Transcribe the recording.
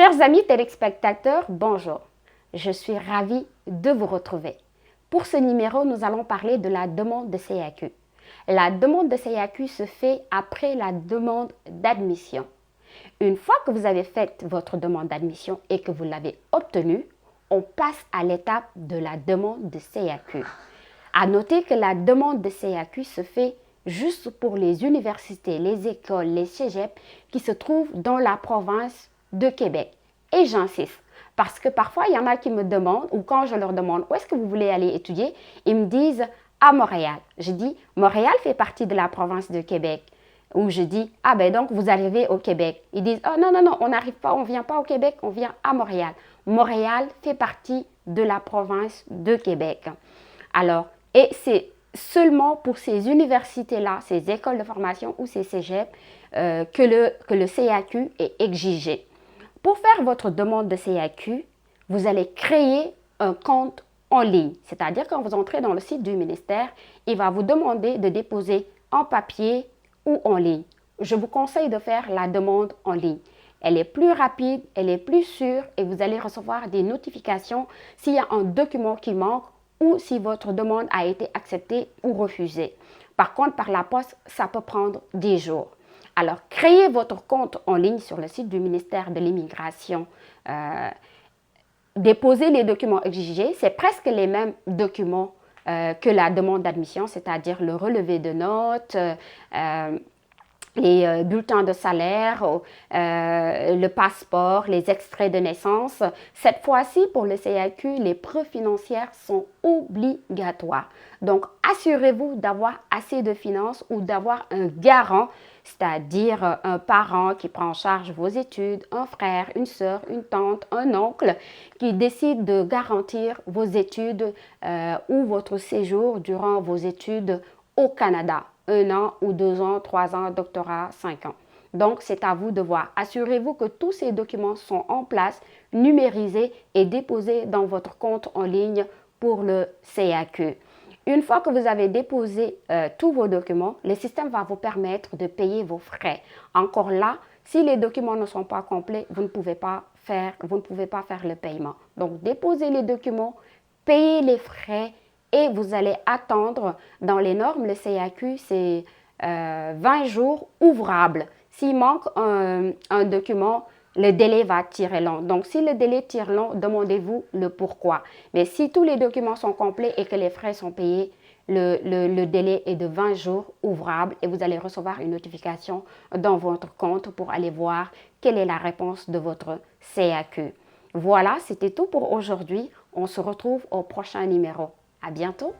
Chers amis téléspectateurs, bonjour. Je suis ravie de vous retrouver. Pour ce numéro, nous allons parler de la demande de CAQ. La demande de CAQ se fait après la demande d'admission. Une fois que vous avez fait votre demande d'admission et que vous l'avez obtenue, on passe à l'étape de la demande de CAQ. À noter que la demande de CAQ se fait juste pour les universités, les écoles, les cégeps qui se trouvent dans la province de Québec. Et j'insiste, parce que parfois, il y en a qui me demandent, ou quand je leur demande où est-ce que vous voulez aller étudier, ils me disent à Montréal. Je dis, Montréal fait partie de la province de Québec. Ou je dis, ah ben donc vous arrivez au Québec. Ils disent, oh non, non, non, on n'arrive pas, on ne vient pas au Québec, on vient à Montréal. Montréal fait partie de la province de Québec. Alors, et c'est seulement pour ces universités-là, ces écoles de formation ou ces cégeps, que le CAQ est exigé. Pour faire votre demande de CAQ, vous allez créer un compte en ligne. C'est-à-dire quand vous entrez dans le site du ministère, il va vous demander de déposer en papier ou en ligne. Je vous conseille de faire la demande en ligne. Elle est plus rapide, elle est plus sûre et vous allez recevoir des notifications s'il y a un document qui manque ou si votre demande a été acceptée ou refusée. Par contre, par la poste, ça peut prendre des jours. Alors, créez votre compte en ligne sur le site du ministère de l'Immigration. Déposez les documents exigés. C'est presque les mêmes documents que la demande d'admission, c'est-à-dire le relevé de notes, les bulletins de salaire, le passeport, les extraits de naissance. Cette fois-ci, pour le CAQ, les preuves financières sont obligatoires. Donc, assurez-vous d'avoir assez de finances ou d'avoir un garant, c'est-à-dire un parent qui prend en charge vos études, un frère, une sœur, une tante, un oncle qui décide de garantir vos études ou votre séjour durant vos études au Canada. 1 an ou 2 ans, 3 ans, doctorat, 5 ans. Donc, c'est à vous de voir. Assurez-vous que tous ces documents sont en place, numérisés et déposés dans votre compte en ligne pour le CAQ. Une fois que vous avez déposé tous vos documents, le système va vous permettre de payer vos frais. Encore là, si les documents ne sont pas complets, vous ne pouvez pas faire le paiement. Donc, déposez les documents, payez les frais et vous allez attendre. Dans les normes, le CAQ, c'est 20 jours ouvrables. S'il manque un document, le délai va tirer long. Donc, si le délai tire long, demandez-vous le pourquoi. Mais si tous les documents sont complets et que les frais sont payés, le délai est de 20 jours ouvrables et vous allez recevoir une notification dans votre compte pour aller voir quelle est la réponse de votre CAQ. Voilà, c'était tout pour aujourd'hui. On se retrouve au prochain numéro. À bientôt!